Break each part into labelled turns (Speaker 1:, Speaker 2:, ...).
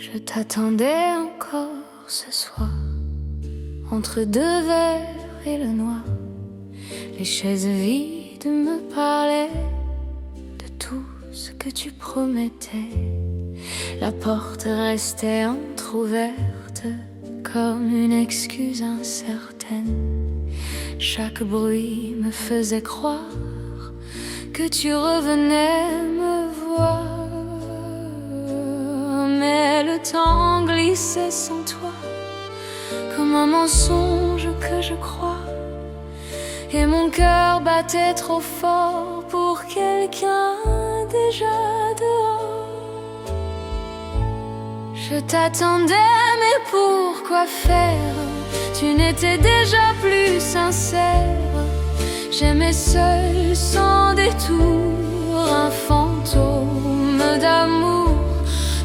Speaker 1: Je t'attendais encore ce soir, entre deux verres et le noir. Les chaises vides me parlaient de tout ce que tu promettais. La porte restait entr'ouverte comme une excuse incertaine. Chaque bruit me faisait croire que tu revenais me voir. Mais le temps glissait sans toi, comme un mensonge que je crois. Et mon cœur battait trop fort pour quelqu'un déjà dehors. Je t'attendais, mais pourquoi faire? Tu n'étais déjà plus sincère. J'aimais seul, sans détour, un fantôme d'amour.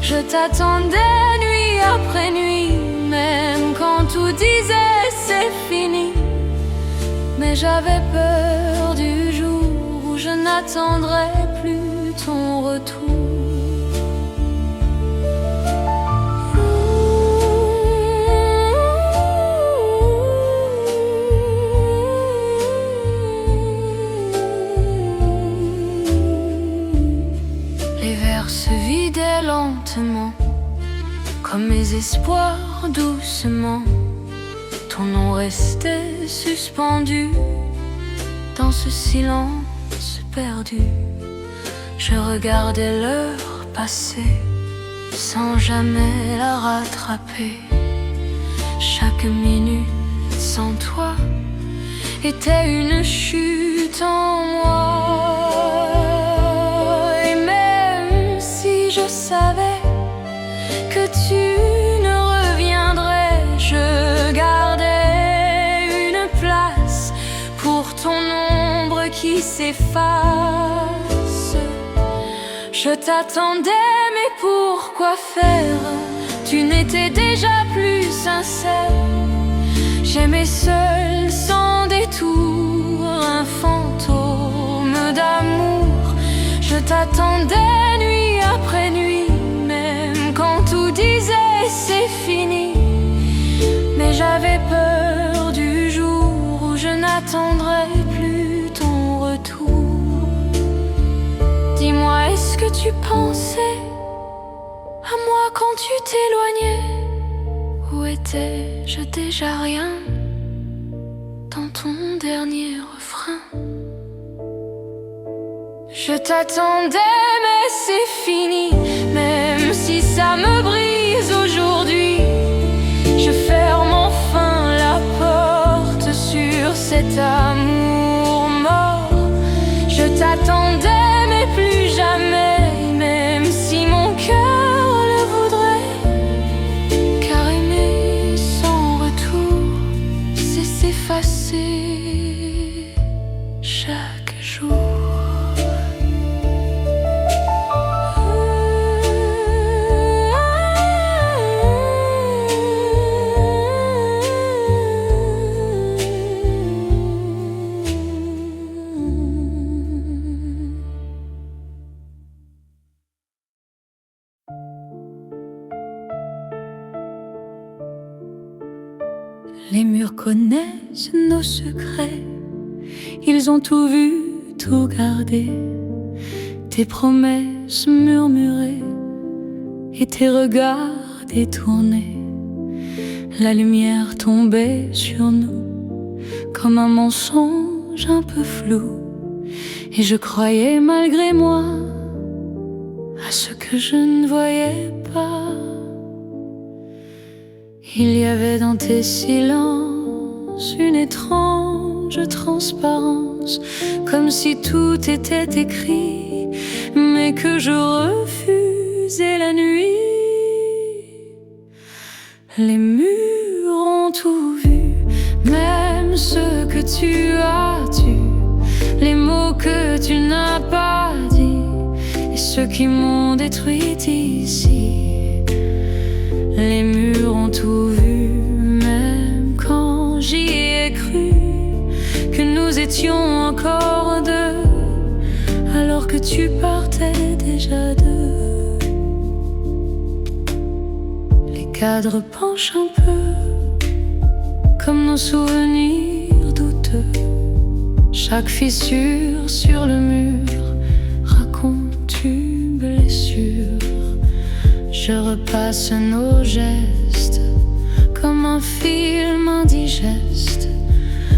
Speaker 1: Je t'attendais nuit après nuit, même quand tout disait c'est fini. Mais j'avais peur du jour où je n'attendrai plus ton retour. Les verres se vidaient lentement, comme mes espoirs doucement. Ton nom restait suspendu dans ce silence perdu. Je regardais l'heure passer sans jamais la rattraper. Chaque minute sans toi était une chute en moi. Et même si je savais que tu ne reviendrais, je gardais une place pour ton ombre qui s'efface. Je t'attendais, mais pourquoi faire? Tu n'étais déjà plus sincère. J'aimais seul, sans détour, un fantôme d'amour. Je t'attendais nuit après nuit, même quand tout disait c'est fini. Mais j'avais peur du jour où je n'attendrai plus ton retour. Dis-moi, est-ce que tu pensais à moi quand tu t'éloignais? Où étais-je déjà rien dans ton dernier refrain? Je t'attendais, mais c'est fini. Même si ça me brise aujourd'hui, je ferme enfin la porte sur cet amour mort. Je t'attendais, mais plus jamais, même si mon cœur le voudrait. Car aimer sans retour, c'est s'effacer chaque jour. Les murs connaissent nos secrets, ils ont tout vu, tout gardé. Tes promesses murmurées et tes regards détournés. La lumière tombait sur nous comme un mensonge un peu flou. Et je croyais malgré moi à ce que je ne voyais pas. Il y avait dans tes silences une étrange transparence, comme si tout était écrit, mais que je refusais la nuit. Les murs ont tout vu, même ce que tu as tu, les mots que tu n'as pas dit, et ceux qui m'ont détruite ici. Les murs ont tout vu, même quand j'y ai cru que nous étions encore deux, alors que tu partais déjà d'eux. cadre penche un peu, comme nos souvenirs douteux. Chaque fissure sur le mur raconte une blessure. Je repasse nos gestes comme un film indigeste,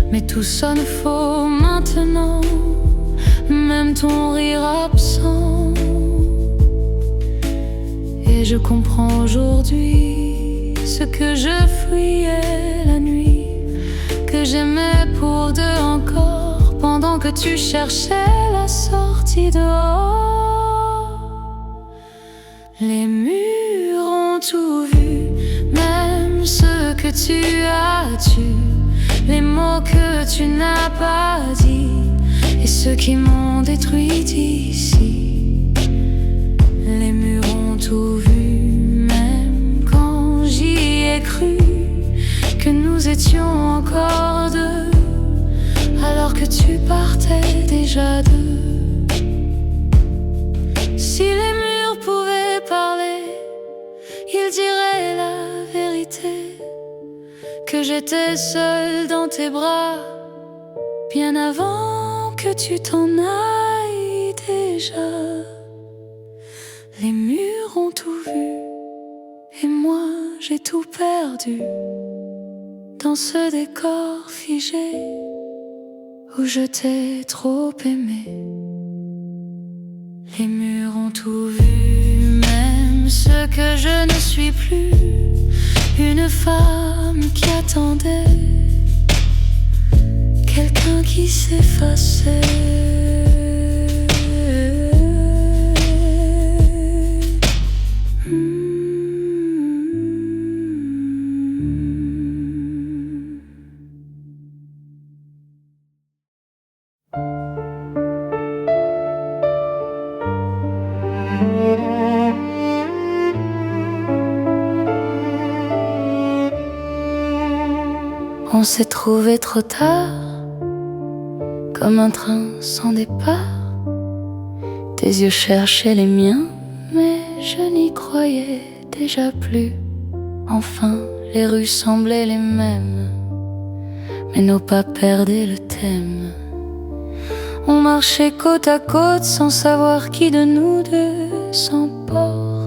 Speaker 1: mais tout sonne faux maintenant, même ton rire absent. Et je comprends aujourd'hui ce que je fuyais la nuit, que j'aimais pour deux encore, pendant que tu cherchais la sortie dehors. Les murs ont tout vu, même ceux que tu as tus, les mots que tu n'as pas dit, et ceux qui m'ont détruit ici. Les murs ont tout vu, même quand j'y ai cru que nous étions encore deux, alors que tu partais déjà deux. Si les murs pouvaient parler, ils diraient la vérité, que j'étais seule dans tes bras bien avant que tu t'en ailles déjà. Les murs ont tout vu et moi j'ai tout perdu dans ce décor figé où je t'ai trop aimé. Les murs ont tout vu, même ce que je ne suis plus, une femme qui attendait quelqu'un qui s'effaçait. On s'est trouvé trop tard, comme un train sans départ. Tes yeux cherchaient les miens, mais je n'y croyais déjà plus. Enfin, les rues semblaient les mêmes, mais nos pas perdaient le thème. On marchait côte à côte sans savoir qui de nous deux s'emporte.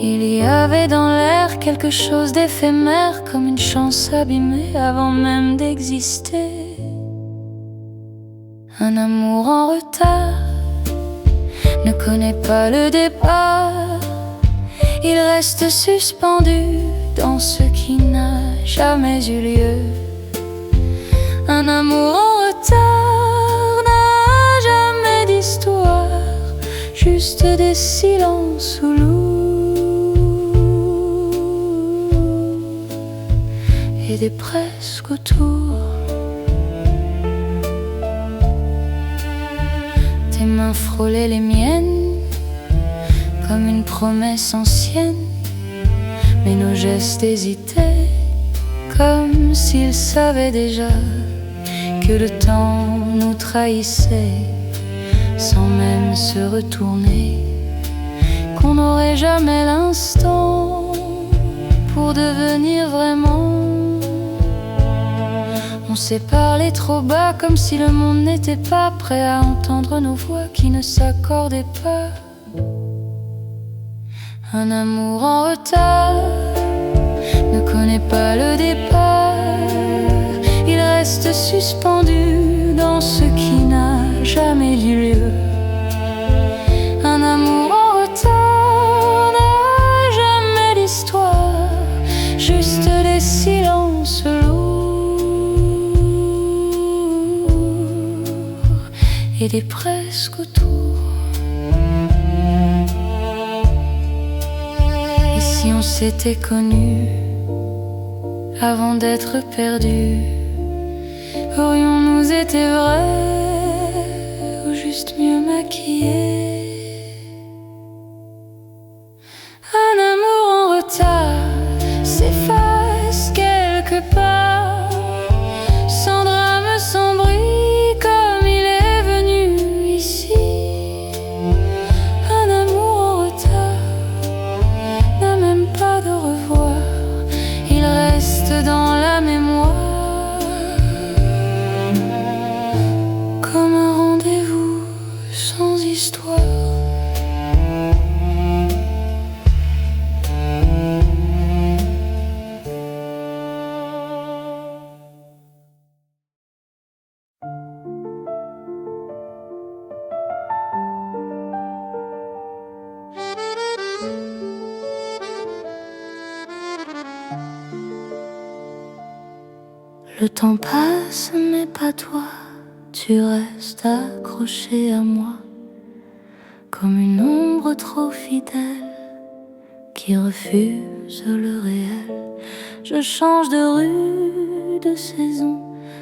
Speaker 1: Il y avait dans l'air quelque chose d'éphémère, comme une chance abîmée avant même d'exister. Un amour en retard ne connaît pas le départ. Il reste suspendu dans ce qui n'a jamais eu lieu. Un amour en retard n'a jamais d'histoire, juste des silences ou lourds et des presque autour. Tes mains frôlaient les miennes comme une promesse ancienne, mais nos gestes hésitaient comme s'ils savaient déjà que le temps nous trahissait sans même se retourner, qu'on n'aurait jamais l'instant pour devenir vraiment. On s'est parlé trop bas, comme si le monde n'était pas prêt à entendre nos voix qui ne s'accordaient pas. Un amour en retard ne connaît pas le départ. Il reste suspendu dans ce qui n'a jamais eu lieu. Un amour en retard n'a jamais d'histoire, juste des silences lourds et des presque autour. Et si on s'était connus avant d'être perdus, aurions-nous été vrais ou juste mieux maquillés? Un amour en retard s'efface quelque part, sans drame, sans bruit, comme il est venu ici. Un amour en retard n'a même Le temps passe mais pas toi, tu restes accroché à moi, comme une ombre trop fidèle qui refuse le réel. Je change de rue, de saison,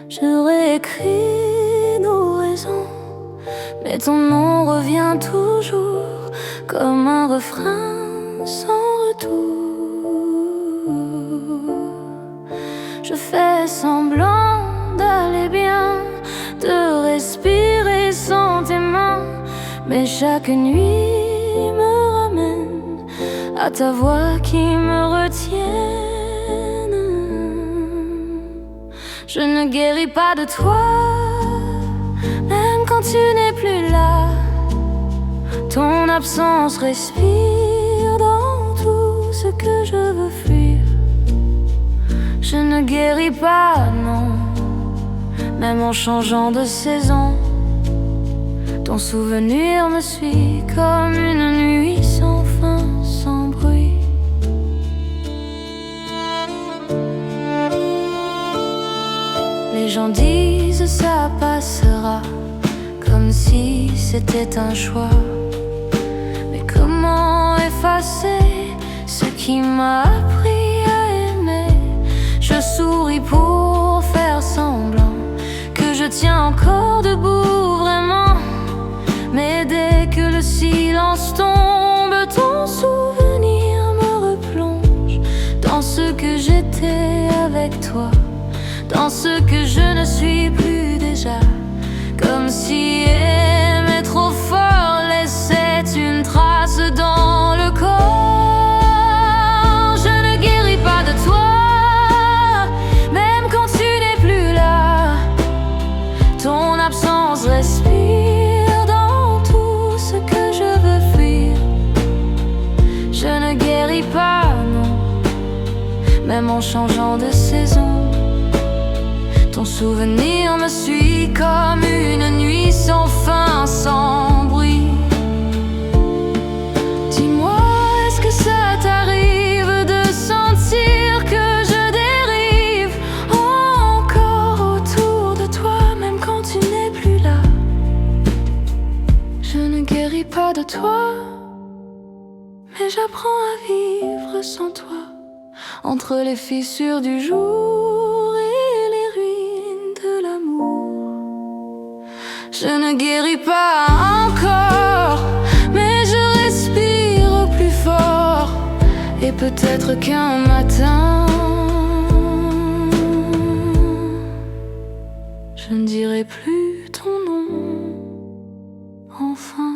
Speaker 1: je réécris nos raisons, mais ton nom revient toujours comme un refrain sans retour. Je fais semblant d'aller bien, de respirer sans tes mains, mais chaque nuit me ramène à ta voix qui me retienne. Je ne guéris pas de toi, même quand tu n'es plus là. Ton absence respire dans tout ce que je veux fuir. Je ne guéris pas, non, même en changeant de saison. Ton souvenir me suit comme une nuit sans fin, sans bruit. Les gens disent ça passera, comme si c'était un choix. Mais comment effacer ce qui m'a appris à aimer? Je souris pour faire semblant que je tiens encore debout vraiment. Mais dès que le silence tombe, ton souvenir me replonge dans ce que j'étais avec toi, dans ce que je ne suis plus déjà. Comme si aimer trop fort laissait une trace dans le corps. Je ne guéris pas de toi, même quand tu n'es plus là. Ton absence respire dans tout ce que je veux fuir. Je ne guéris pas, non, même en changeant de saison. Ton souvenir me suit comme une nuit sans fin, sans bruit. Dis-moi, est-ce que ça t'arrive de sentir que je dérive encore autour de toi, même quand tu n'es plus là? Je ne guéris pas de toi, mais j'apprends à vivre sans toi, entre les fissures du jour et les ruines de l'amour. Je ne guéris pas encore, mais je respire plus fort. Et peut-être qu'un matin, je ne dirai plus ton nom, enfin.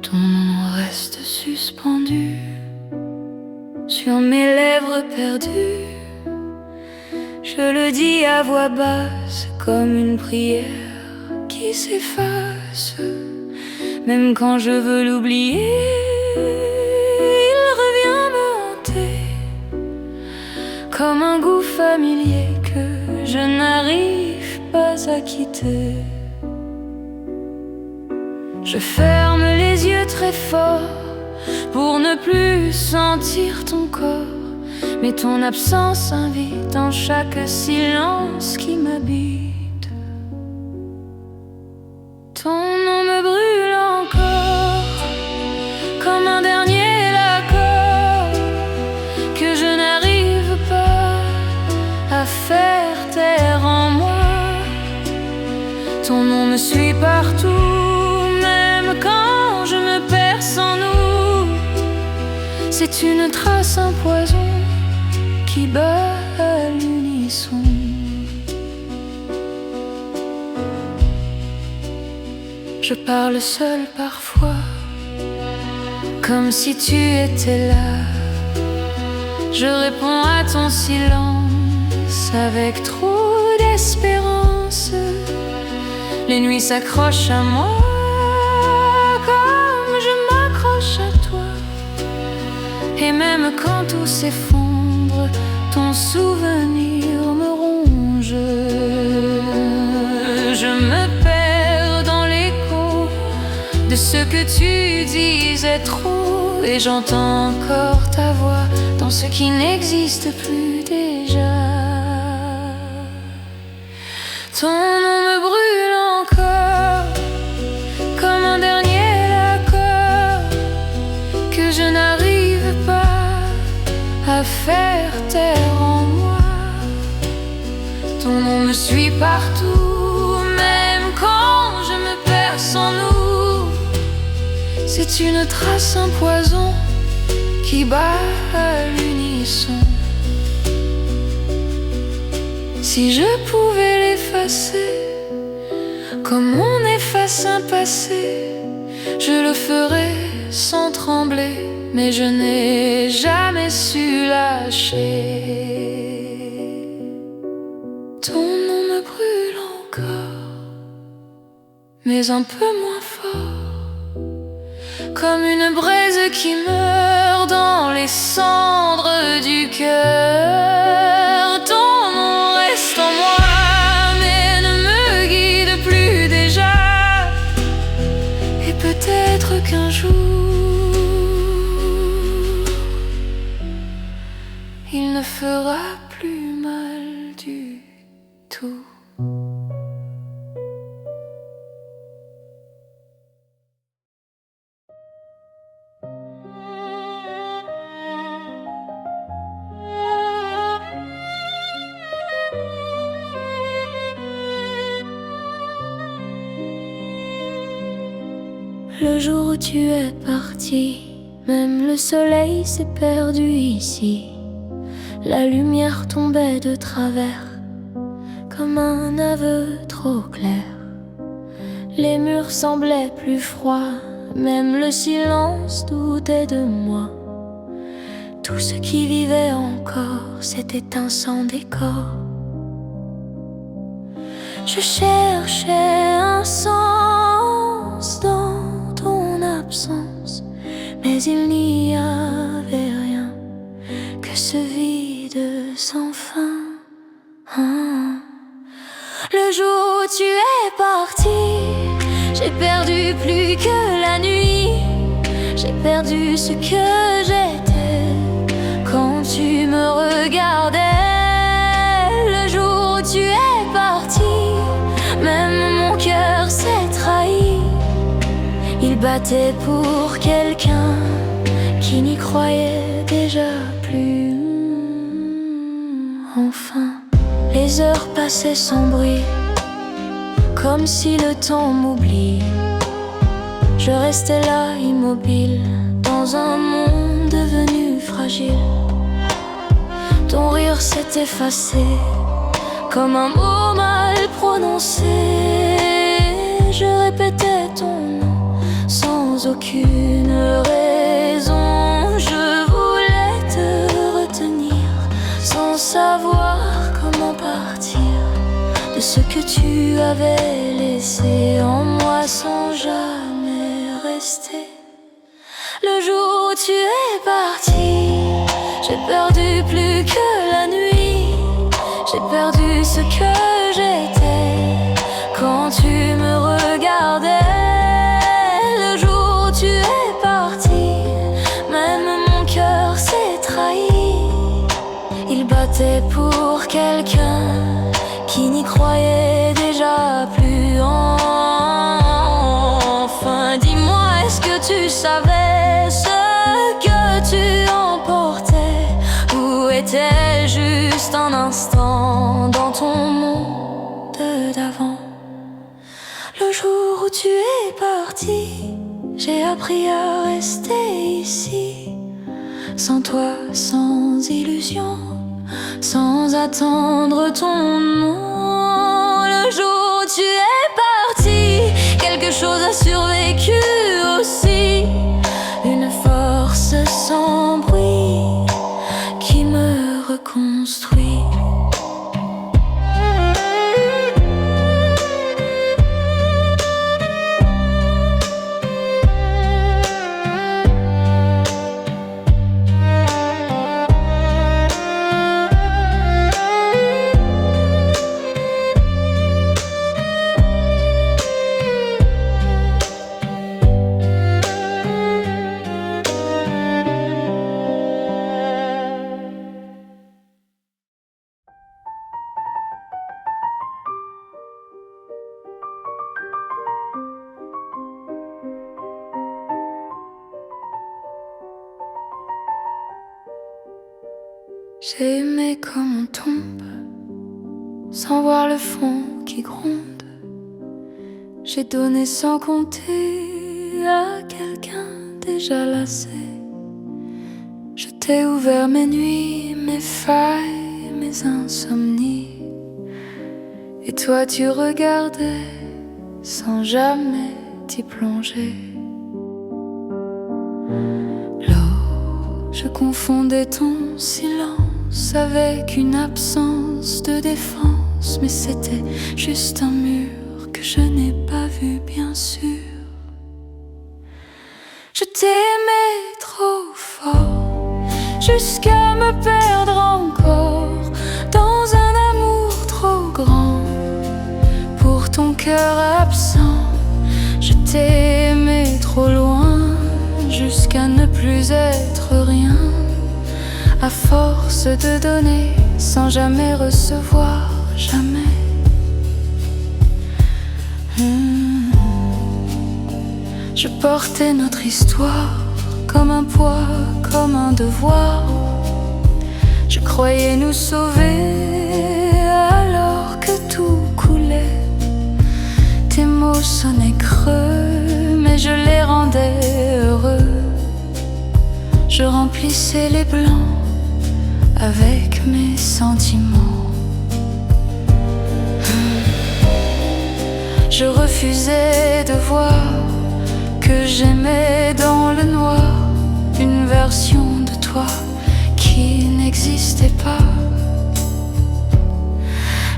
Speaker 1: Ton nom reste suspendu sur mes lèvres perdues. Je le dis à voix basse comme une prière qui s'efface. Même quand je veux l'oublier, il revient me hanter comme un goût familier que je n'arrive pas à quitter. Je ferme les yeux très fort pour ne plus sentir ton corps, mais ton absence invite dans chaque silence qui m'habite. Ton nom me brûle encore comme un dernier accord que je n'arrive pas à faire taire en moi. Ton nom me suit partout, même quand je me perds sans nous. C'est une trace, un poison qui bat à l'unisson. Je parle seul parfois, comme si tu étais là. Je réponds à ton silence avec trop d'espérance. Les nuits s'accrochent à moi comme je m'accroche à toi. Et même quand tout s'effondre, ton souvenir me ronge. Je me perds dans l'écho de ce que tu disais trop, et j'entends encore ta voix dans ce qui n'existe plus déjà. Ton nom me brûle encore comme un dernier accord que je n'arrive pas à faire taire en moi. Ton nom me suit partout, même quand je me perds sans nous. C'est une trace, un poison qui bat à l'unisson. Si je pouvais l'effacer comme on efface un passé, je le ferais sans trembler, mais je n'ai jamais su lâcher. Ton nom me brûle encore, mais un peu moins fort, comme une braise qui meurt dans les cendres du cœur. Ton nom reste en moi, mais ne me guide plus déjà. Et peut-être qu'un jour il ne fera plus mal du tout.
Speaker 2: Le jour où tu es parti, même le soleil s'est perdu ici. La lumière tombait de travers, comme un aveu trop clair. Les murs semblaient plus froids, même le silence doutait de moi. Tout ce qui vivait encore s'était éteint sans décor. Je cherchais un sens dans ton absence, mais il n'y avait rien que ce vide sans fin. Le jour où tu es parti, j'ai perdu plus que la nuit. J'ai perdu ce que j'étais quand tu me regardais. Le jour où tu es parti, même mon cœur s'est trahi. Il battait pour quelqu'un qui n'y croyait déjà plus. Enfin, les heures passaient sans bruit, comme si le temps m'oublie. Je restais là immobile, dans un monde devenu fragile. Ton rire s'est effacé, comme un mot mal prononcé. Je répétais ton nom sans aucune raison. Je voulais te retenir sans savoir comment partir de ce que tu avais laissé en moi sans jamais rester. Le jour où tu es parti, j'ai perdu plus que la nuit. J'ai perdu ce que j'étais quand tu me regardais. Le jour où tu es parti, même mon cœur s'est trahi. Il battait pour quelqu'un qui n'y croyait déjà plus. Enfin, dis-moi, est-ce que tu savais ce que tu emportais? Ou était juste un instant dans ton monde d'avant? Le jour où tu es parti, j'ai appris à rester ici, sans toi, sans illusion, sans attendre ton nom. Le jour où tu es parti, quelque chose a survécu aussi. Une force sans bruit qui me reconstruit.
Speaker 1: J'ai aimé comme on tombe, sans voir le fond qui gronde. J'ai donné sans compter à quelqu'un déjà lassé. Je t'ai ouvert mes nuits, mes failles, mes insomnies. Et toi tu regardais sans jamais t'y plonger. L'eau, je confondais ton silence avec une absence de défense. Mais c'était juste un mur que je n'ai pas vu, bien sûr. Je t'aimais trop fort, jusqu'à me perdre encore dans un amour trop grand. Pour ton cœur absent, je t'ai aimé trop loin, jusqu'à ne plus être rien. À force de donner sans jamais recevoir, jamais. Je portais notre histoire comme un poids, comme un devoir. Je croyais nous sauver alors que tout coulait. Tes mots sonnaient creux, mais je les rendais heureux. Je remplissais les blancs avec mes sentiments. Je refusais de voir que j'aimais dans le noir une version de toi qui n'existait pas.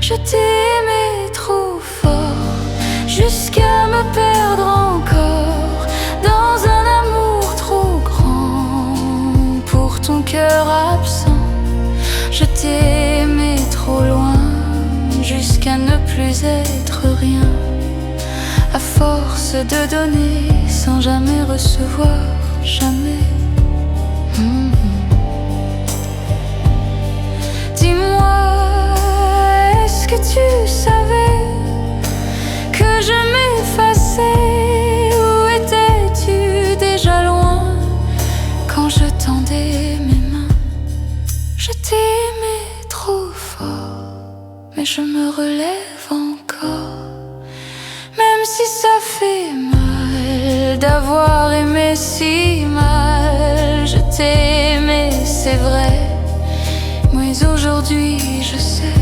Speaker 1: Je t'aimais trop fort, jusqu'à me perdre encore dans un amour trop grand. Pour ton cœur absent, je t'aimais trop loin, jusqu'à ne plus être rien. À force de donner sans jamais recevoir, jamais. Dis-moi, est-ce que tu savais que je m'effaçais? Où étais-tu déjà loin quand je tendais mes mains? Je t'aimais trop fort, mais je me relève encore. Même si ça fait mal d'avoir aimé si mal. Je t'ai aimé, c'est vrai, mais aujourd'hui je sais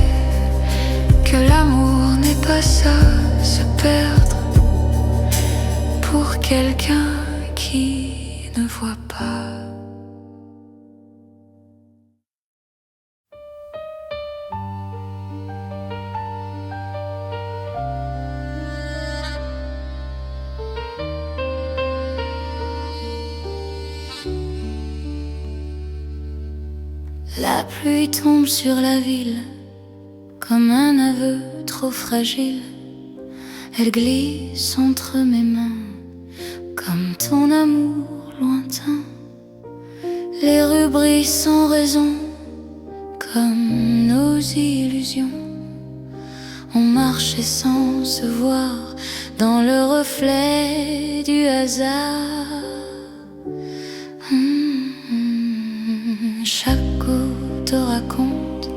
Speaker 1: que l'amour n'est pas ça, se perdre pour quelqu'un qui ne voit pas. La pluie tombe sur la ville comme un aveu trop fragile. Elle glisse entre mes mains comme ton amour lointain. Les rues brillent sans raison comme nos illusions. On marchait sans se voir dans le reflet du hasard. Chaque goutte raconte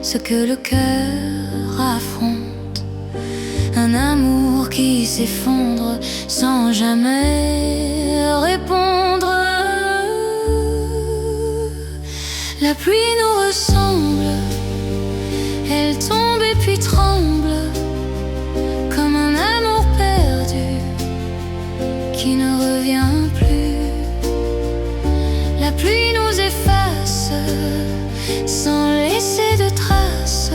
Speaker 1: ce que le cœur affronte. Un amour qui s'effondre sans jamais répondre. La pluie nous ressemble, elle tombe et puis tremble, comme un amour perdu qui ne revient plus. La pluie nous efface sans laisser de traces,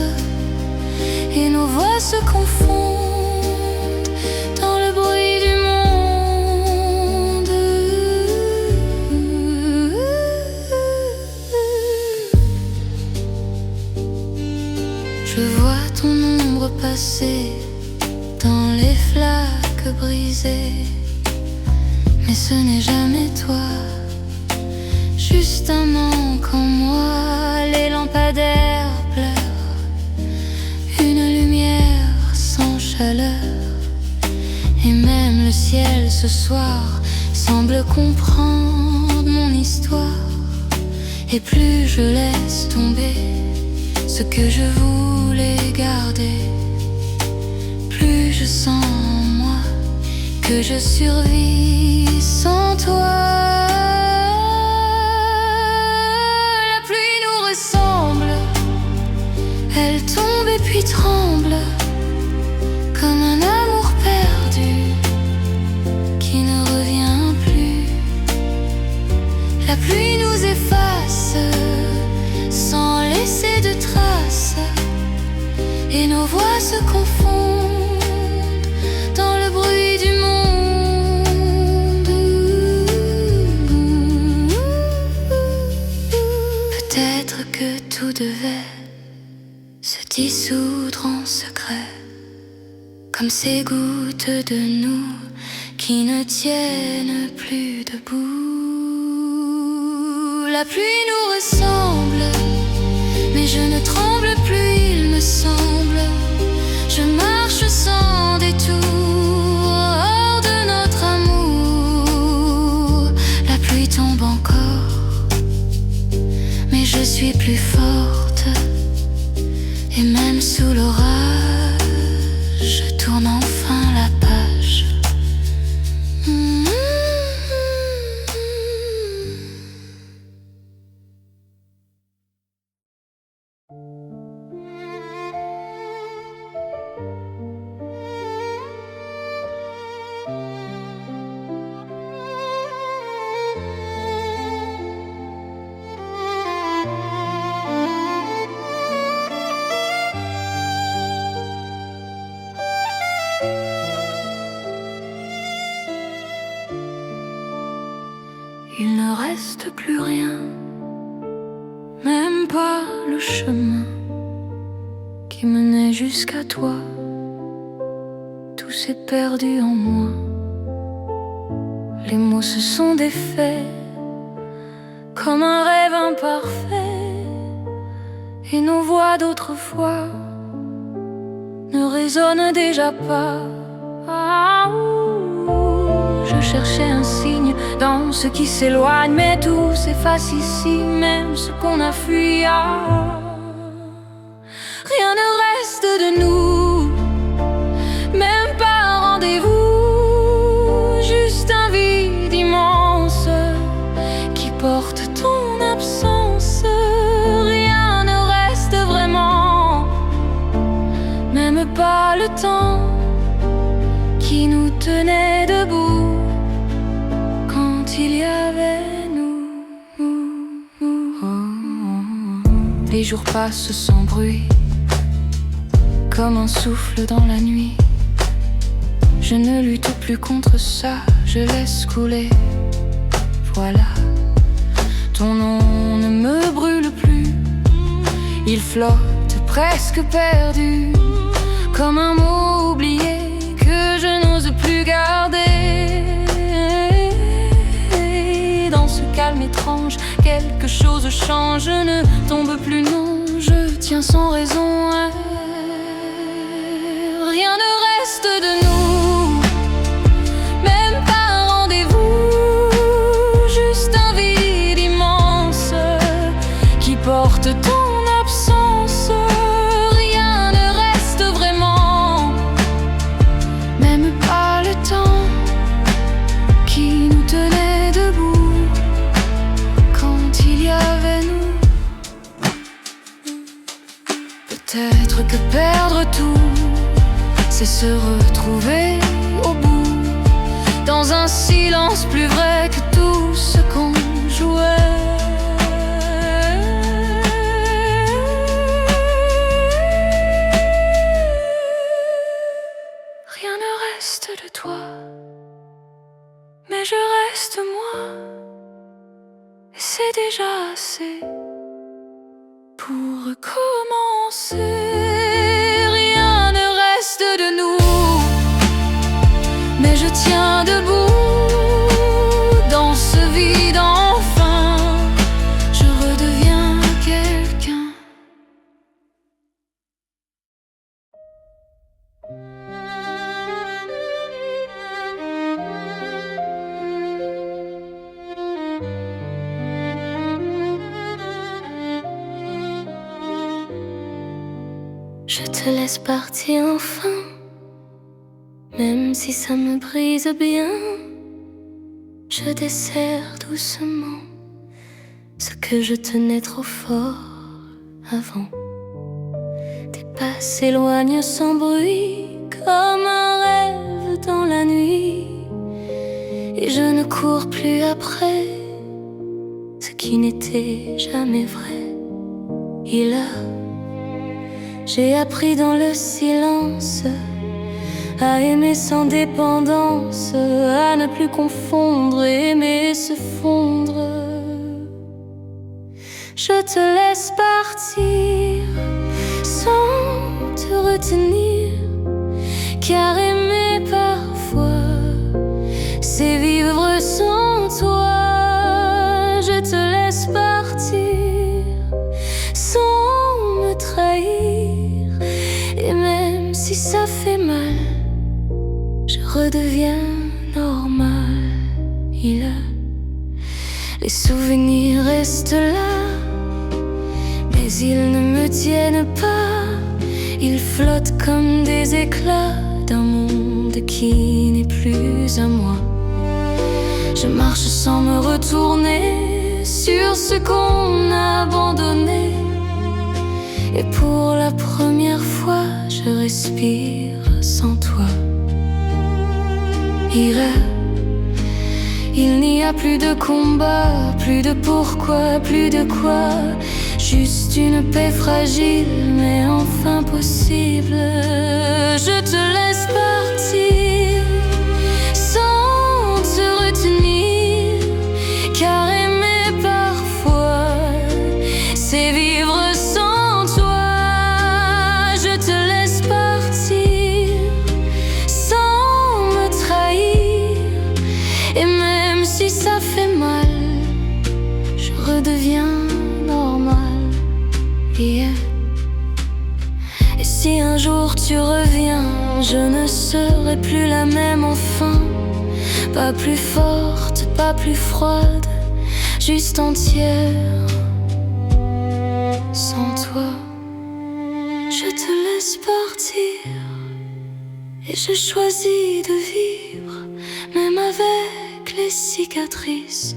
Speaker 1: et nos voix se confondent dans le bruit du monde. Je vois ton ombre passer dans les flaques brisées, mais ce n'est jamais toi. Juste un manque en moi, les lampadaires pleurent, une lumière sans chaleur. Et même le ciel ce soir semble comprendre mon histoire. Et plus je laisse tomber ce que je voulais garder, plus je sens en moi que je survis sans toi. La pluie nous ressemble, elle tombe et puis tremble, comme un amour perdu qui ne revient plus. La pluie nous efface sans laisser de traces, et nos voix se confondent dans le bruit du monde. Peut-être que tout devait se dissoudre en secret, comme ces gouttes de nous qui ne tiennent plus debout. La pluie nous ressemble, mais je ne tremble plus, il me semble. Je marche sans détour hors de notre amour. La pluie tombe encore, mais je suis plus forte. Et même sous l'orage, je tourne enfin la page. Il ne reste plus rien, même pas le chemin qui menait jusqu'à toi. Tout s'est perdu en moi. Les mots se sont défaits comme un rêve imparfait, et nos voix d'autrefois ne résonnent déjà pas. Ah, je cherchais un signe dans ce qui s'éloigne, mais tout s'efface ici, même ce qu'on a fui. Ah, rien ne reste de nous, même pas un rendez-vous, juste un vide immense qui porte ton absence. Rien ne reste vraiment, même pas le temps qui nous tenait debout quand il y avait nous. Les jours passent sans bruit, comme un souffle dans la nuit. Je ne lutte plus contre ça, je laisse couler. Voilà, ton nom ne me brûle plus, il flotte presque perdu, comme un mot oublié que je n'ose plus garder. Dans ce calme étrange, quelque chose change, je ne tombe plus, non, je tiens sans raison. Rien ne reste de nous, même pas un rendez-vous, juste un vide immense qui porte ton absence. Rien ne reste vraiment, même pas le temps qui nous tenait debout quand il y avait nous. Peut-être que perdre tout, c'est se retrouver au bout, dans un silence plus vrai que tout ce qu'on jouait. Rien ne reste de toi, mais je reste moi, et c'est déjà assez pour recommencer. Rien ne reste de nous, mais je tiens debout dans ce vide. Enfin, je redeviens quelqu'un.
Speaker 2: Je te laisse partir enfin, même si ça me brise bien. Je desserre doucement ce que je tenais trop fort avant. Tes pas s'éloignent sans bruit, comme un rêve dans la nuit, et je ne cours plus après ce qui n'était jamais vrai. Et là, j'ai appris dans le silence à aimer sans dépendance, à ne plus confondre, aimer se fondre. Je te laisse partir sans te retenir, car aimer parfois, c'est vivre sans toi. Je te laisse partir sans me trahir, et même si ça fait mal, je redeviens normal. Les souvenirs restent là, mais ils ne me tiennent pas. Ils flottent comme des éclats d'un monde qui n'est plus à moi. Je marche sans me retourner sur ce qu'on a abandonné, et pour la première fois, je respire sans toi. Il n'y a plus de combat, plus de pourquoi, plus de quoi. Juste une paix fragile, mais enfin possible. Je te laisse partir sans te retenir, car aimer parfois, c'est vivre sans toi. Je te laisse partir sans me trahir, et même si ça fait mal, je redeviens normal. Et si un jour tu reviens, je ne serai plus la même enfin. Pas plus forte, pas plus froide, juste entière sans toi. Je te laisse partir, et je choisis de vivre, même avec les cicatrices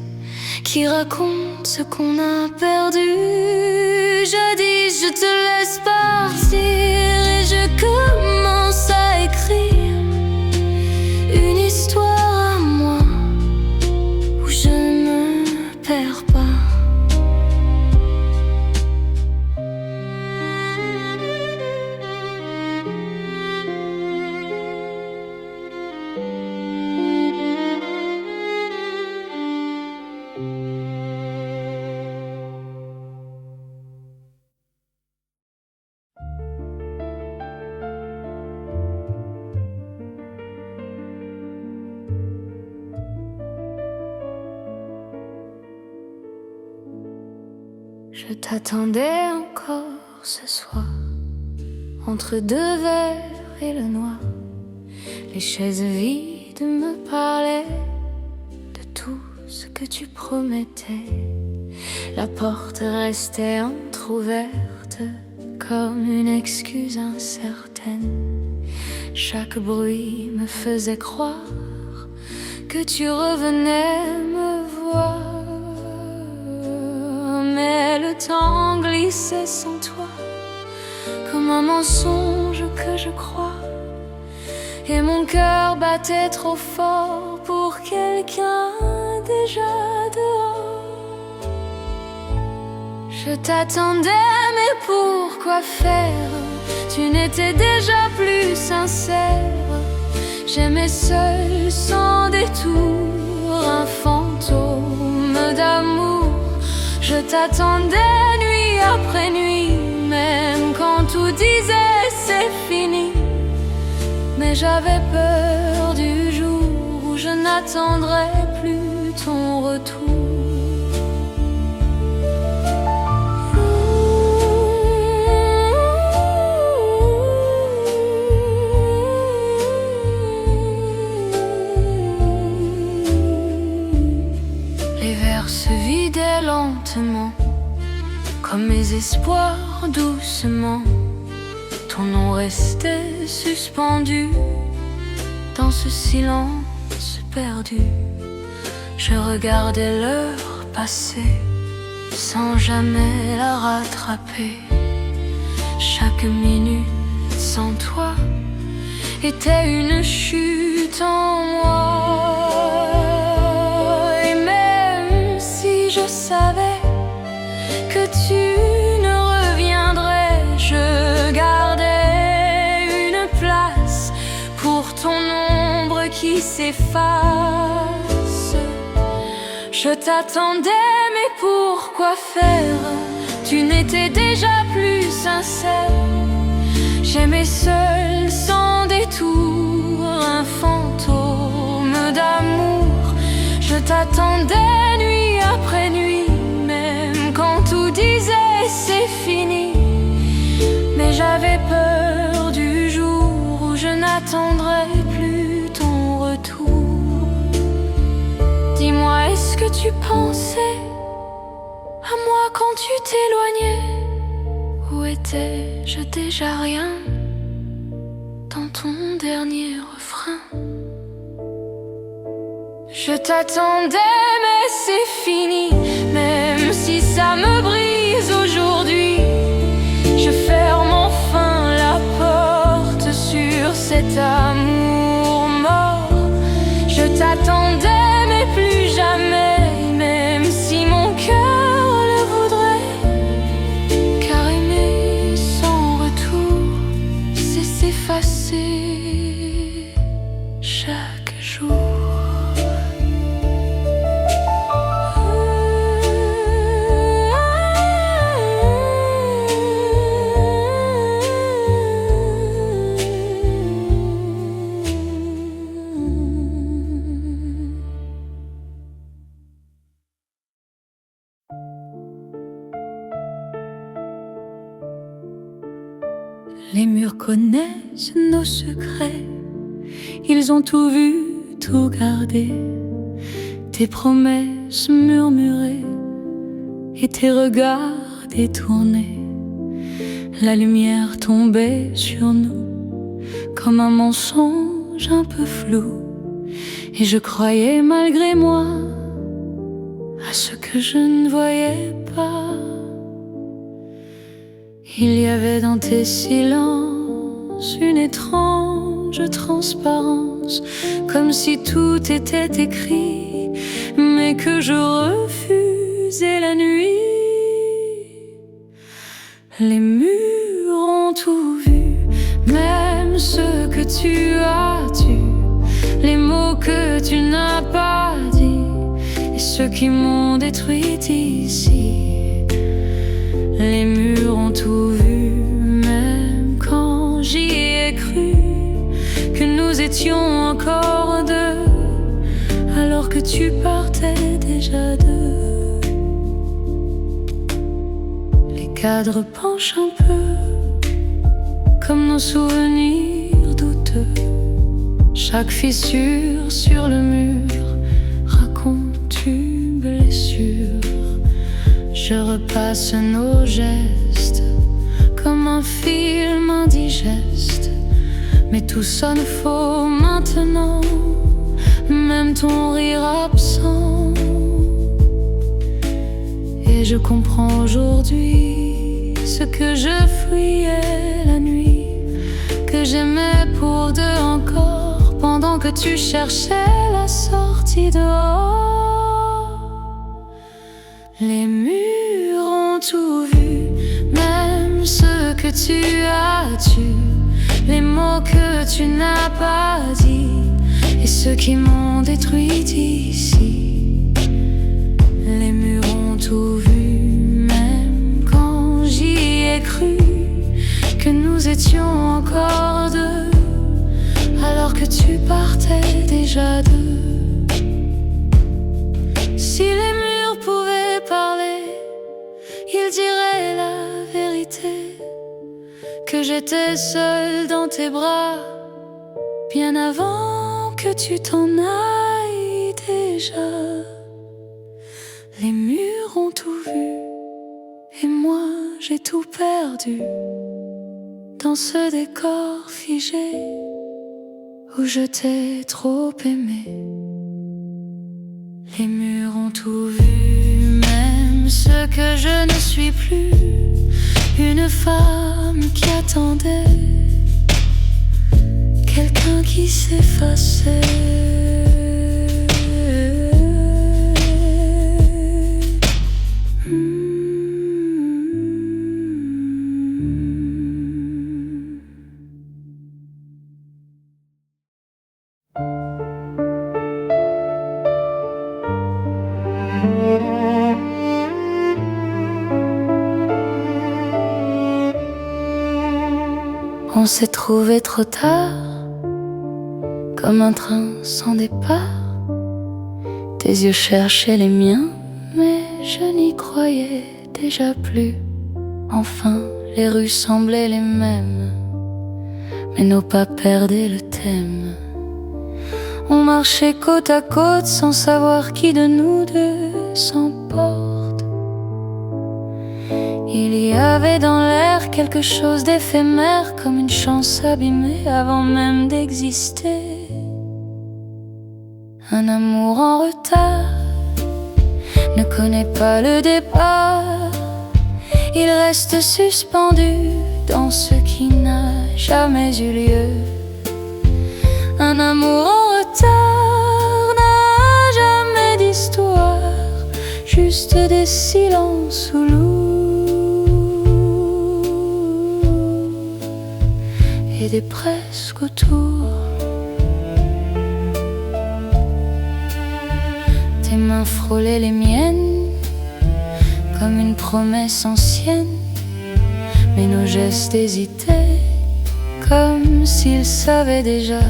Speaker 2: qui racontent ce qu'on a perdu. Jadis, je te laisse partir, et je commence à écrire une histoire à moi où je ne me perds pas. Je t'attendais encore ce soir, entre deux verres et le noir. Les chaises vides me parlaient de tout ce que tu promettais. La porte restait entr'ouverte comme une excuse incertaine. Chaque bruit me faisait croire que tu revenais me voir. Mais le temps glissait sans toi, comme un mensonge que je crois, et mon cœur battait trop fort pour quelqu'un déjà dehors. Je t'attendais, mais pourquoi faire? Tu n'étais déjà plus sincère. J'aimais seul, sans détour, un fantôme d'amour. Je t'attendais nuit après nuit, même quand tout disait c'est fini. Mais j'avais peur du jour où je n'attendrai plus ton retour. Les verres se vidaient lentement, comme mes espoirs doucement.
Speaker 1: ton nom restait suspendu dans ce silence perdu. Je regardais l'heure passer sans jamais la rattraper. Chaque minute sans toi était une chute en moi. Et même si je savais que tu ne reviendrais, je gardais une place pour ton ombre qui s'efface. Je t'attendais, mais pourquoi faire? Tu n'étais déjà plus sincère. J'aimais seul, sans détour, un fantôme d'amour. Je t'attendais nuit après nuit, même quand tout disait c'est fini. Mais j'avais peur du jour où je n'attendrai plus ton retour. Dis-moi, est-ce que tu pensais à moi quand tu t'éloignais? Où étais-je déjà? Rien dans ton dernier refrain. Je t'attendais, mais c'est fini. Même si ça me brise aujourd'hui, je ferme enfin la porte sur cet amour mort. Je t'attendais, mais plus jamais, même si mon cœur le voudrait. Car aimer sans retour, c'est s'effacer chaque jour. Les murs connaissent nos secrets, ils ont tout vu, tout gardé. Tes promesses murmurées et tes regards détournés. La lumière tombait sur nous comme un mensonge un peu flou. Et je croyais malgré moi à ce que je ne voyais pas. Il y avait dans tes silences une étrange transparence, comme si tout était écrit, mais que je refusais la nuit. Les murs ont tout vu, même ce que tu as dû, les mots que tu n'as pas dit, et ceux qui m'ont détruite ici. Les murs ont tout vu, même quand j'y ai cru, que nous étions encore deux, alors que tu partais déjà d'eux. Les cadres penchent un peu, comme nos souvenirs douteux. Chaque fissure sur le mur raconte une blessure. Je repasse nos gestes comme un film indigeste, mais tout sonne faux maintenant, même ton rire absent. Et je comprends aujourd'hui ce que je fuyais la nuit, que j'aimais pour deux encore, pendant que tu cherchais la sortie dehors. Les murs ont tout vu, même ce que tu as tué, les mots que tu n'as pas dit, et ceux qui m'ont détruite ici. Les murs ont tout vu, même quand j'y ai cru, que nous étions encore deux, alors que tu partais déjà d'eux. Si les murs pouvaient parler, ils diraient la vérité, que j'étais seule dans tes bras, bien avant que tu t'en ailles déjà. Les murs ont tout vu, et moi j'ai tout perdu. dans ce décor figé où je t'ai trop aimé. Les murs ont tout vu, même ce que je ne suis plus. Une femme qui attendait quelqu'un qui s'effaçait. On s'est trouvé trop tard, comme un train sans départ. Tes yeux cherchaient les miens, mais je n'y croyais déjà plus. Enfin, les rues semblaient les mêmes, mais nos pas perdaient le thème. On marchait côte à côte sans savoir qui de nous deux s'emporte. Il y avait dans l'air quelque chose d'éphémère, comme une chance abîmée avant même d'exister. Un amour en retard ne connaît pas le départ. Il reste suspendu dans ce qui n'a jamais eu lieu. Un amour en retard n'a jamais d'histoire, juste des silences ou lourds et des presque autour. Tes mains frôlaient les miennes comme une promesse ancienne, mais nos gestes hésitaient comme s'ils savaient déjà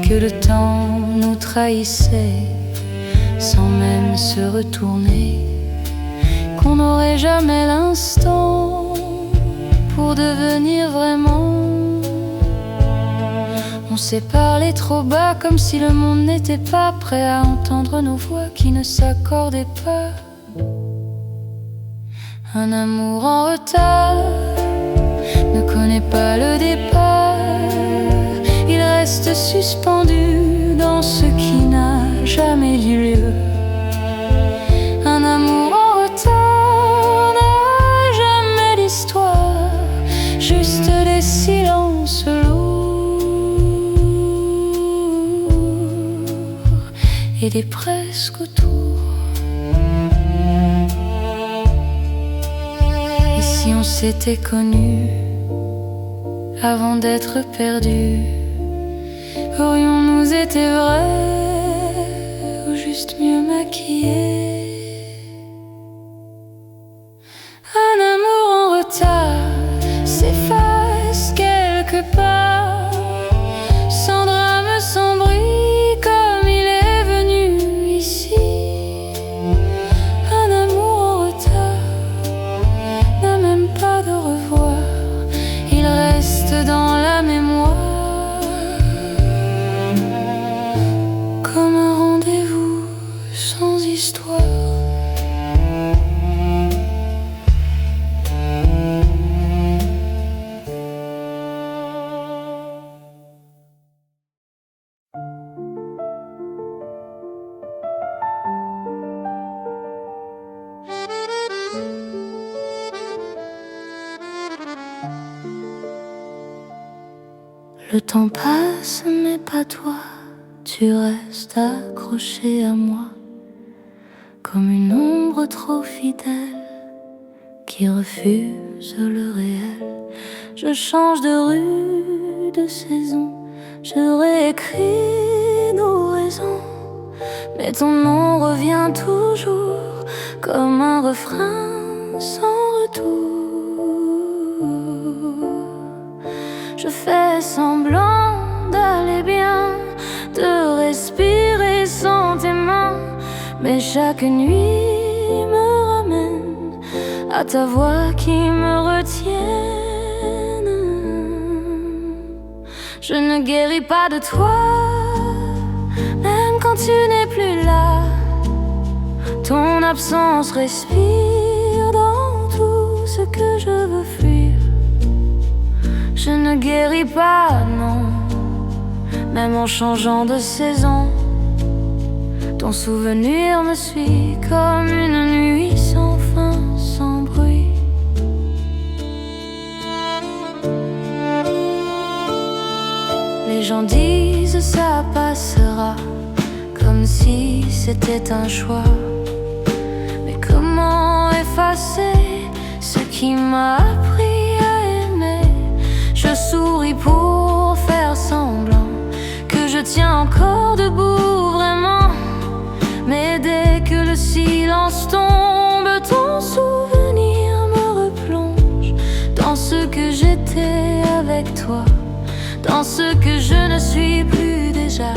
Speaker 1: que le temps nous trahissait sans même se retourner, qu'on n'aurait jamais l'instant pour devenir vraiment. On s'est parlé trop bas, comme si le monde n'était pas prêt à entendre nos voix qui ne s'accordaient pas. Un amour en retard ne connaît pas le départ. Il reste suspendu dans ce qui n'a jamais eu lieu. Un amour en retard n'a jamais d'histoire, juste des silences lourds et des presque autour. Et si on s'était connus avant d'être perdus, aurions-nous été vrais ou juste mieux maquillés? Un amour en retard s'efface quelque part, sans drame, sans bruit, comme il est venu ici. Un amour en retard n'a même pas de revoir, il reste dans la mémoire comme un rendez-vous sans histoire. Le temps passe, mais pas toi. Tu restes accroché à moi, comme une ombre trop fidèle qui refuse le réel. Je change de rue, de saison, je réécris nos raisons, mais ton nom revient toujours comme un refrain sans retour. Je fais semblant d'aller bien, de respirer sans tes mains, mais chaque nuit me ramène à ta voix qui me retienne. Je ne guéris pas de toi, même quand tu n'es plus là. Ton absence respire dans tout ce que je veux fuir. ne guéris pas, non, même en changeant de saison. Ton souvenir me suit comme une nuit sans fin, sans bruit. Les gens disent ça passera, comme si c'était un choix. Mais comment effacer ce qui m'a appris à aimer? Je souris pour faire semblant que je tiens encore debout vraiment. Mais dès que le silence tombe, ton souvenir me replonge dans ce que j'étais avec toi, dans ce que je ne suis plus déjà.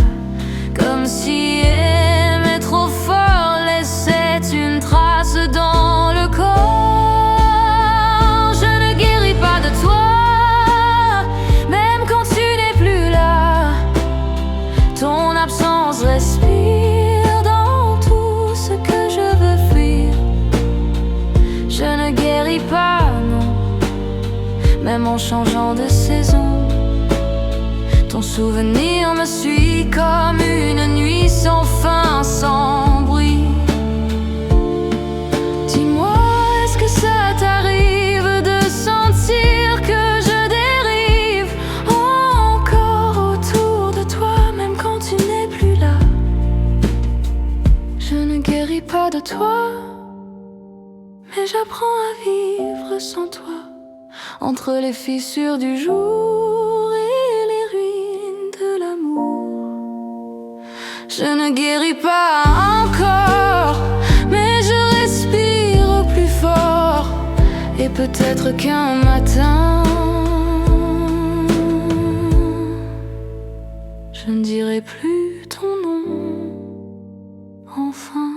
Speaker 1: Comme si aimer trop fort laissait une trace dans le corps. Je ne guéris pas de toi, même quand tu n'es plus là. Ton absence respire dans tout ce que je veux fuir. Je ne guéris pas, non, même en changeant de saison. Ton souvenir me suit comme une nuit sans fin, sans bruit. Dis-moi, est-ce que ça t'arrive de sentir que je dérive encore autour de toi, même quand tu n'es plus là? Je ne guéris pas de toi, mais j'apprends à vivre sans toi, entre les fissures du jour et les ruines de l'amour. Je ne guéris pas encore, mais je respire plus fort. Et peut-être qu'un matin, je ne dirai plus ton nom, enfin.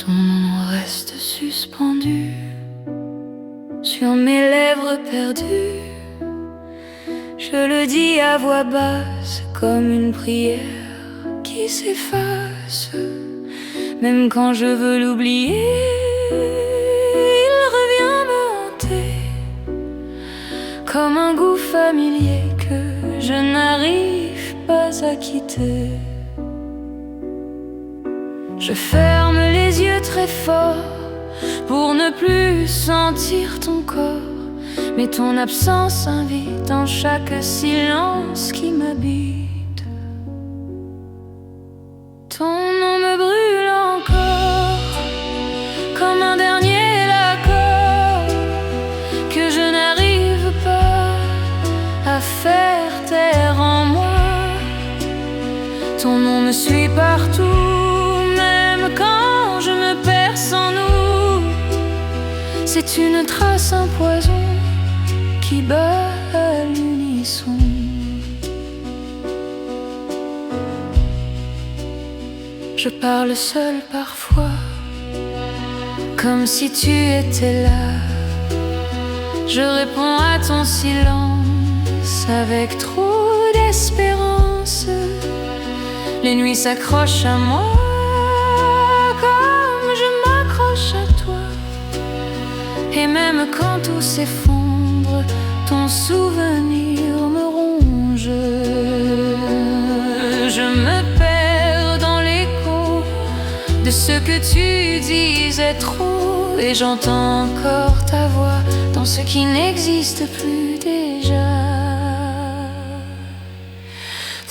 Speaker 1: Ton nom reste suspendu sur mes lèvres perdues. Je le dis à voix basse comme une prière qui s'efface. Même quand je veux l'oublier, il revient me hanter comme un goût familier que je n'arrive pas à quitter. Je ferme les yeux très fort pour ne plus sentir ton corps, mais ton absence invite dans chaque silence qui m'habite. Ton nom me brûle encore comme un dernier accord que je n'arrive pas à faire taire en moi. Ton nom me suit partout, même quand je me perds sans nous. C'est une trace, un poison qui bat à l'unisson. Je parle seul parfois, comme si tu étais là. Je réponds à ton silence avec trop d'espérance. Les nuits s'accrochent à moi comme je m'accroche à toi. Et même quand tout s'effondre, ton souvenir me ronge. Je me perds dans l'écho de ce que tu disais trop, et j'entends encore ta voix dans ce qui n'existe plus déjà.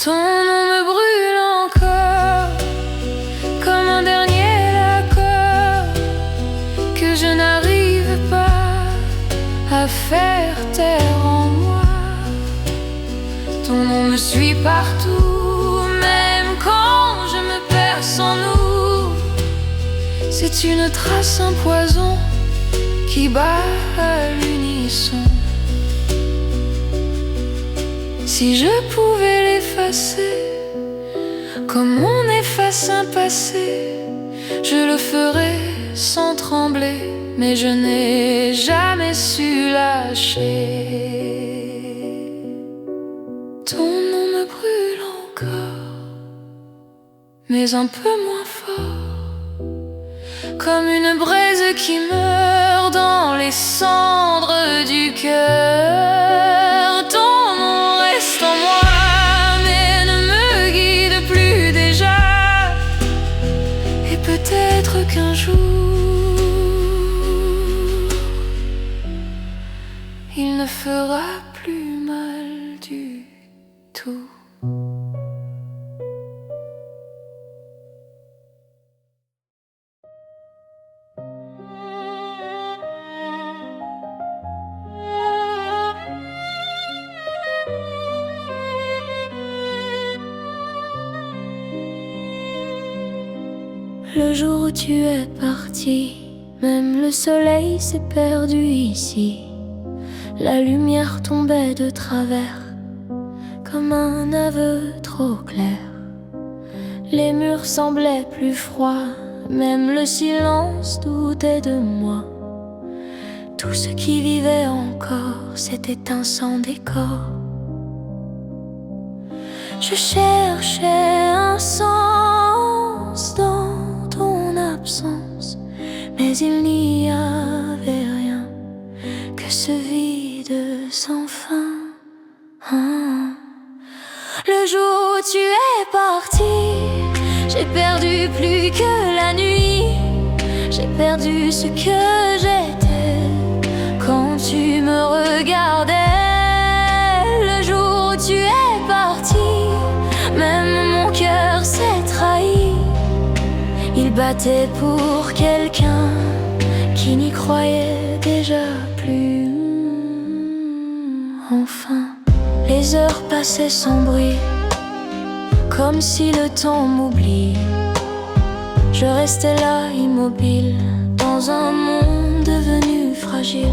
Speaker 1: Ton nom me brûle encore comme un dernier accord que je n'arrive pas à faire taire en moi. Ton nom me suit partout, même quand je me perds sans nous. C'est une trace, un poison qui bat à l'unisson. Si je pouvais l'effacer comme on efface un passé, je le ferais sans trembler, mais je n'ai jamais su lâcher. Ton nom me brûle encore, mais un peu moins fort, comme une braise qui meurt dans les cendres du cœur. Ton nom reste en moi, mais ne me guide plus déjà. Et peut-être qu'un jour il ne fera plus mal du tout.
Speaker 2: Le jour où tu es parti, même le soleil s'est perdu ici. La lumière tombait de travers, comme un aveu trop clair. Les murs semblaient plus froids, même le silence doutait de moi. Tout ce qui vivait encore s'est éteint sans décor. Je cherchais un sens dans ton absence, mais il n'y avait rien que ce vide sans fin. Le jour où tu es parti, j'ai perdu plus que la nuit. J'ai perdu ce que j'étais quand tu me regardais. Le jour où tu es parti, même mon cœur s'est trahi. Il battait pour quelqu'un qui n'y croyait déjà plus. Enfin, les heures passaient sans bruit, comme si le temps m'oublie. Je restais là immobile, dans un monde devenu fragile.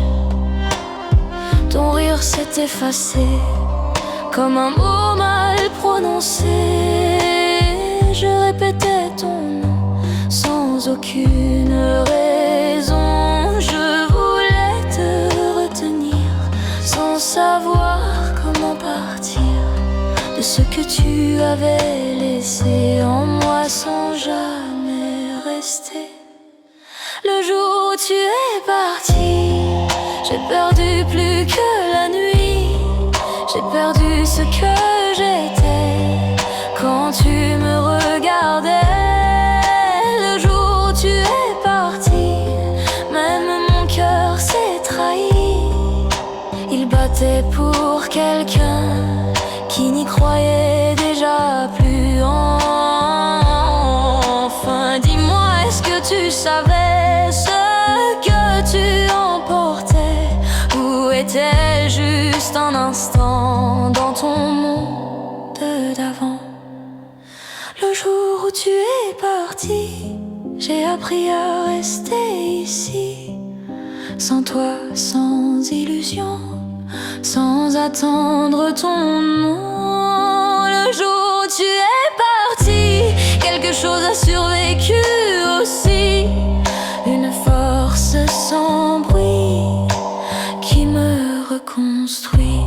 Speaker 2: Ton rire s'est effacé, comme un mot mal prononcé. Je répétais ton nom sans aucune raison. Je voulais te retenir sans savoir comment partir de ce que tu avais laissé en moi sans jamais rester. Le jour où tu es parti, j'ai perdu plus que la nuit. J'ai perdu ce que j'étais quand tu me regardais. Le jour où tu es parti, même mon cœur s'est trahi. Il battait pour quelqu'un qui n'y croyait déjà plus. Enfin, dis-moi, est-ce que tu savais ce que tu emportais? Ou était juste un instant dans ton monde d'avant? Le jour où tu es parti, j'ai appris à rester ici, sans toi, sans illusion, sans attendre ton nom. Le jour où tu es parti, quelque chose a survécu aussi. Une force sans bruit qui me reconstruit.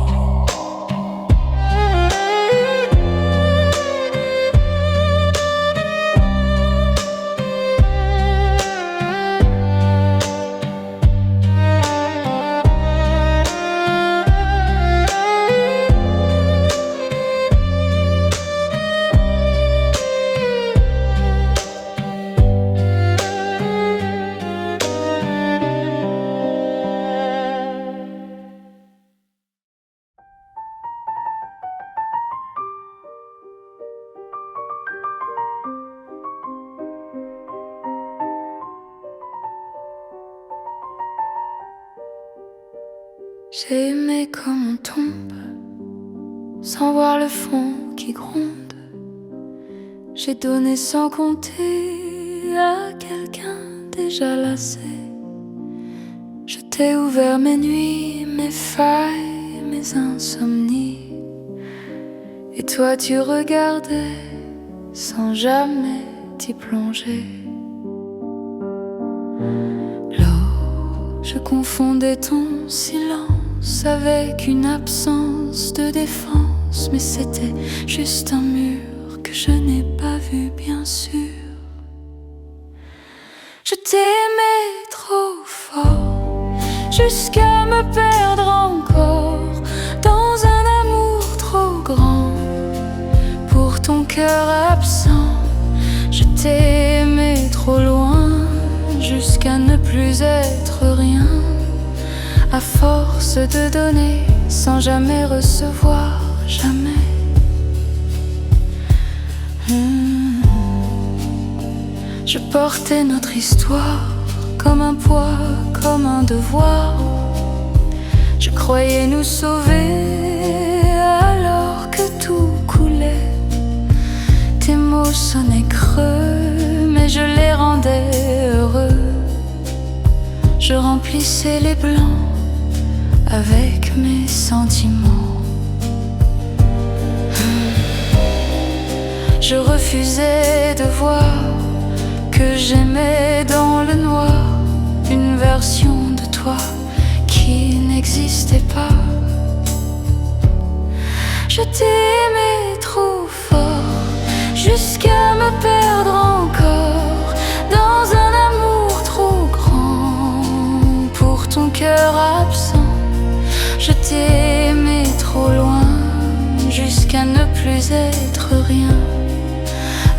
Speaker 1: J'ai aimé comme on tombe, sans voir le fond qui gronde. J'ai donné sans compter à quelqu'un déjà lassé. Je t'ai ouvert mes nuits, mes failles, mes insomnies. Et toi tu regardais sans jamais t'y plonger. L'eau je confondais ton silence avec une absence de défense, mais c'était juste un mur que je n'ai pas vu, bien sûr. Je t'aimais trop fort, jusqu'à me perdre encore dans un amour trop grand pour ton cœur absent. Je t'aimais trop loin, jusqu'à ne plus être rien, à force de donner sans jamais recevoir, jamais. Je portais notre histoire comme un poids, comme un devoir. Je croyais nous sauver alors que tout coulait. Tes mots sonnaient creux, mais je les rendais heureux. Je remplissais les blancs avec mes sentiments. Je refusais de voir que j'aimais dans le noir une version de toi qui n'existait pas. Je t'aimais trop fort, jusqu'à me perdre encore dans un amour trop grand pour ton cœur absent. Je t'aimais trop loin, jusqu'à ne plus être rien,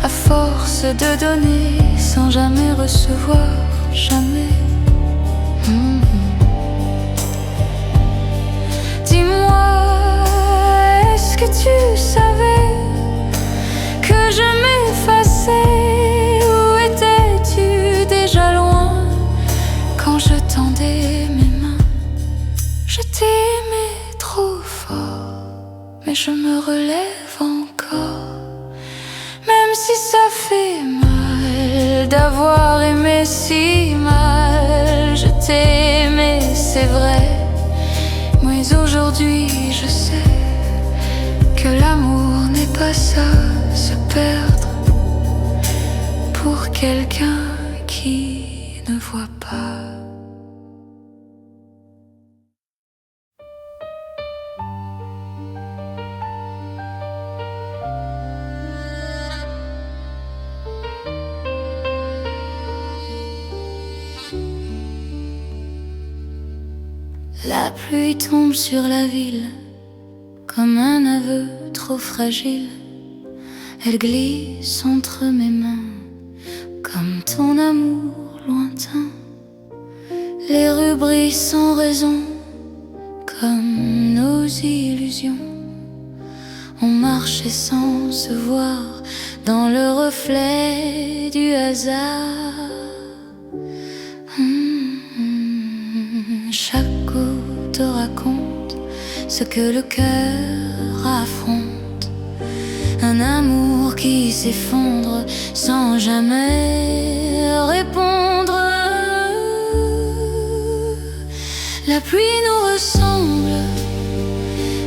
Speaker 1: à force de donner sans jamais recevoir, jamais. Dis-moi, est-ce que tu savais que je m'effaçais? Où étais-tu déjà loin quand je tendais mes mains? Je t'aimais trop fort, mais je me relève encore, même si ça fait mal d'avoir aimé si mal. Je t'aimais, c'est vrai, mais aujourd'hui je sais que l'amour n'est pas ça, se perdre pour quelqu'un qui ne voit pas. La pluie tombe sur la ville comme un aveu trop fragile. Elle glisse entre mes mains comme ton amour lointain. Les rues brillent sans raison comme nos illusions. On marchait sans se voir dans le reflet du hasard. Chaque goutte raconte ce que le cœur affronte. Un amour qui s'effondre sans jamais répondre. La pluie nous ressemble,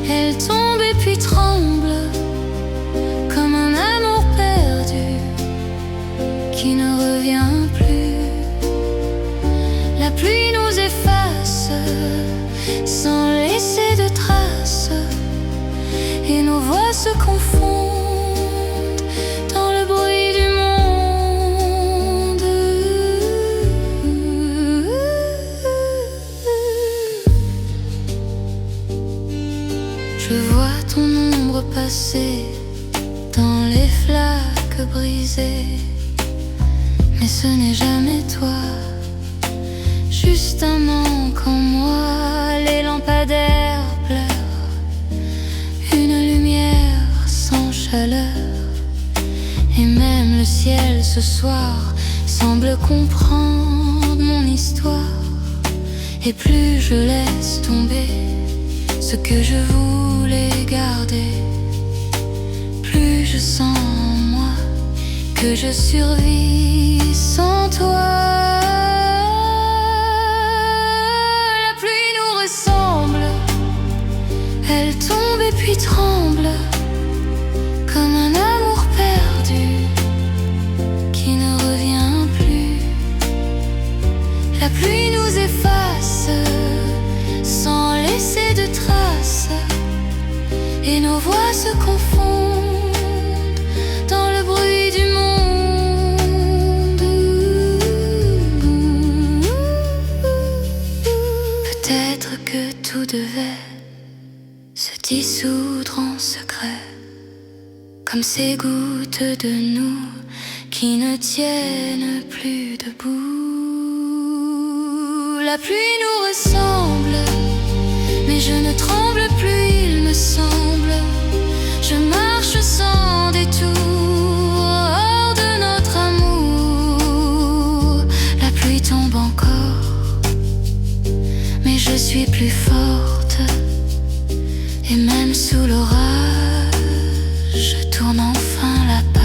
Speaker 1: elle tombe et puis tremble, comme un amour perdu qui ne revient plus. La pluie nous efface sans laisser de traces, et nos voix se confondent dans le bruit du monde. Je vois ton ombre passer dans les flaques brisées, mais ce n'est jamais toi, juste un manque en moi. Les lampadaires pleurent, une lumière sans chaleur, et même le ciel ce soir semble comprendre mon histoire. Et plus je laisse tomber ce que je voulais garder, plus je sens en moi que je survis sans toi. La pluie nous ressemble, elle tombe et puis tremble, comme un amour perdu qui ne revient plus. La pluie nous efface nos voix se confondent dans le bruit du monde. Peut-être que tout devait se dissoudre en secret, comme ces gouttes de nous qui ne tiennent plus debout. La pluie nous ressemble, mais je ne tremble plus, il me semble. Je marche sans détour hors de notre amour. La pluie tombe encore, mais je suis plus forte. Et même sous l'orage, je tourne enfin la page.